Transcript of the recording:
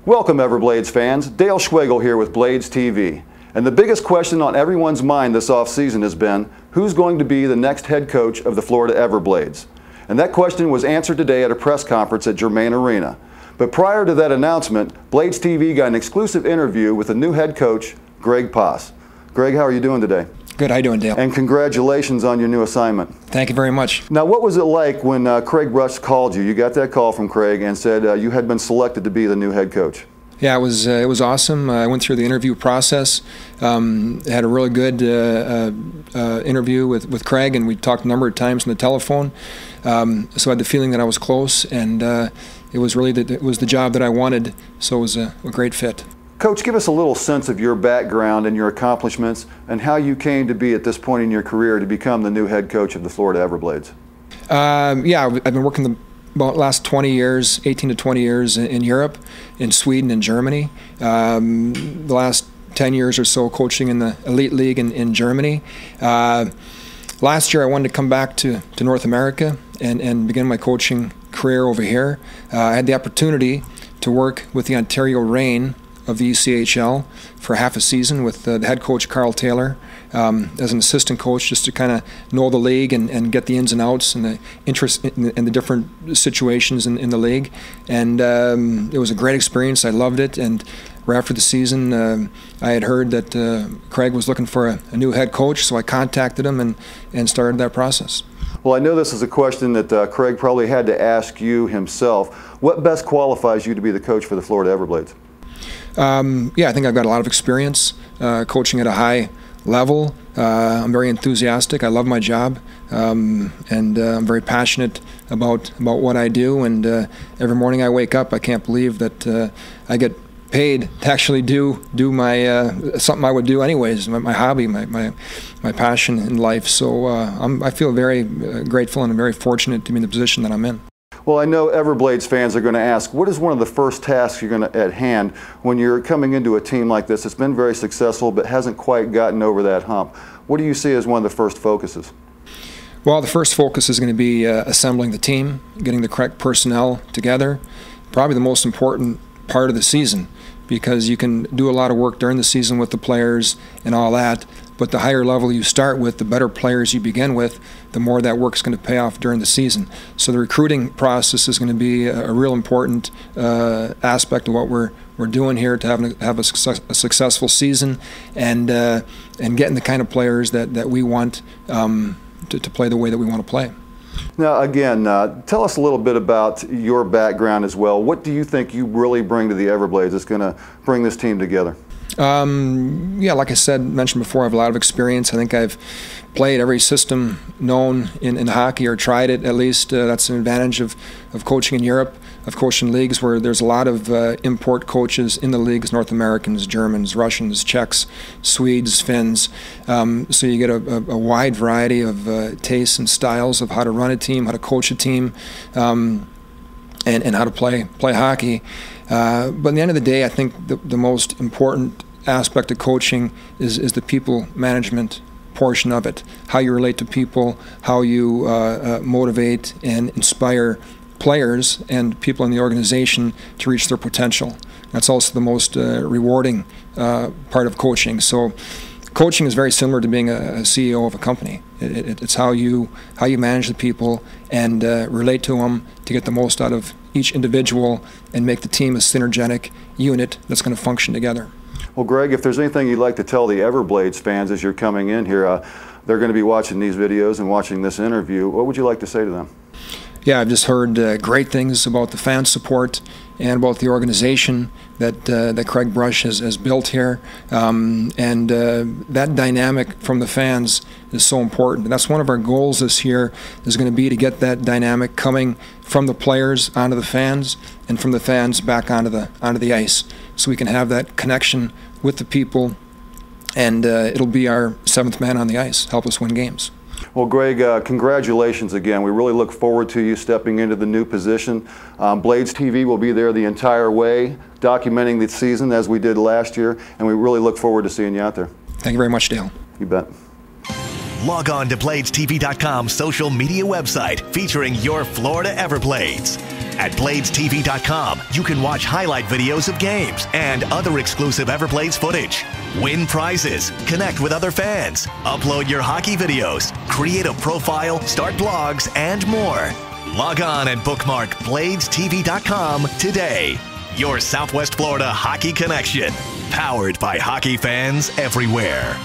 Welcome Everblades fans, Dale Schwegel here with Blades TV. And the biggest question on everyone's mind this offseason has been, who's going to be the next head coach of the Florida Everblades? And that question was answered today at a press conference at Germain Arena. But prior to that announcement, Blades TV got an exclusive interview with the new head coach, Greg Paas. Greg, how are you doing today? Good, how you doing, Dale? And congratulations on your new assignment. Thank you very much. Now, what was it like when Craig Brush called you? You got that call from Craig and said you had been selected to be the new head coach. Yeah, it was awesome. I went through the interview process. Had a really good interview with Craig, and we talked a number of times on the telephone. So I had the feeling that I was close, and it was really it was the job that I wanted. So it was a great fit. Coach, give us a little sense of your background and your accomplishments and how you came to be at this point in your career to become the new head coach of the Florida Everblades. Yeah, I've been working about the last 20 years, 18 to 20 years in Europe, in Sweden and Germany. The last 10 years or so coaching in the elite league in Germany. Last year I wanted to come back to North America and begin my coaching career over here. I had the opportunity to work with the Ontario Reign of the ECHL for half a season with the head coach Carl Taylor as an assistant coach, just to kind of know the league and get the ins and outs and the interest in the different situations in the league. And it was a great experience. I loved it. And right after the season, I had heard that Craig was looking for a new head coach, so I contacted him and started that process. Well, I know this is a question that Craig probably had to ask you himself. What best qualifies you to be the coach for the Florida Everblades? Yeah, I think I've got a lot of experience coaching at a high level. I'm very enthusiastic. I love my job, and I'm very passionate about what I do. And every morning I wake up, I can't believe that I get paid to actually do my something I would do anyways, my hobby, my passion in life. So I feel very grateful and very fortunate to be in the position that I'm in. Well, I know Everblades fans are going to ask, what is one of the first tasks you're going to at hand when you're coming into a team like this? It's been very successful but hasn't quite gotten over that hump. What do you see as one of the first focuses? Well, the first focus is going to be assembling the team, getting the correct personnel together. Probably the most important part of the season, because you can do a lot of work during the season with the players and all that, but the higher level you start with, the better players you begin with, the more that work's going to pay off during the season. So the recruiting process is going to be a real important aspect of what we're doing here to have a successful season and getting the kind of players that we want to play the way that we want to play. Now, again, tell us a little bit about your background as well. What do you think you really bring to the Everblades that's going to bring this team together? Yeah, like I mentioned before, I have a lot of experience. I think I've played every system known in hockey, or tried it at least. That's an advantage of coaching in Europe. I've coached in leagues where there's a lot of import coaches in the leagues, North Americans, Germans, Russians, Czechs, Swedes, Finns. So you get a wide variety of tastes and styles of how to run a team, how to coach a team, and how to play hockey. But at the end of the day, I think the most important aspect of coaching is the people management portion of it. How you relate to people, how you motivate and inspire players and people in the organization to reach their potential. That's also the most rewarding part of coaching. So coaching is very similar to being a CEO of a company. It's how you manage the people and relate to them to get the most out of each individual and make the team a synergetic unit that's going to function together. Well, Greg, if there's anything you'd like to tell the Everblades fans as you're coming in here, they're going to be watching these videos and watching this interview. What would you like to say to them? Yeah, I've just heard great things about the fan support and about the organization that Craig Brush has built here. And that dynamic from the fans is so important. And that's one of our goals this year, is going to be to get that dynamic coming from the players onto the fans and from the fans back onto the ice, so we can have that connection with the people, and it'll be our seventh man on the ice, help us win games. Well, Greg, congratulations again. We really look forward to you stepping into the new position. Blades TV will be there the entire way, documenting the season as we did last year, and we really look forward to seeing you out there. Thank you very much, Dale. You bet. Log on to BladesTV.com's social media website featuring your Florida Everblades. At BladesTV.com, you can watch highlight videos of games and other exclusive Everblades footage. Win prizes, connect with other fans, upload your hockey videos, create a profile, start blogs, and more. Log on and bookmark BladesTV.com today. Your Southwest Florida hockey connection, powered by hockey fans everywhere.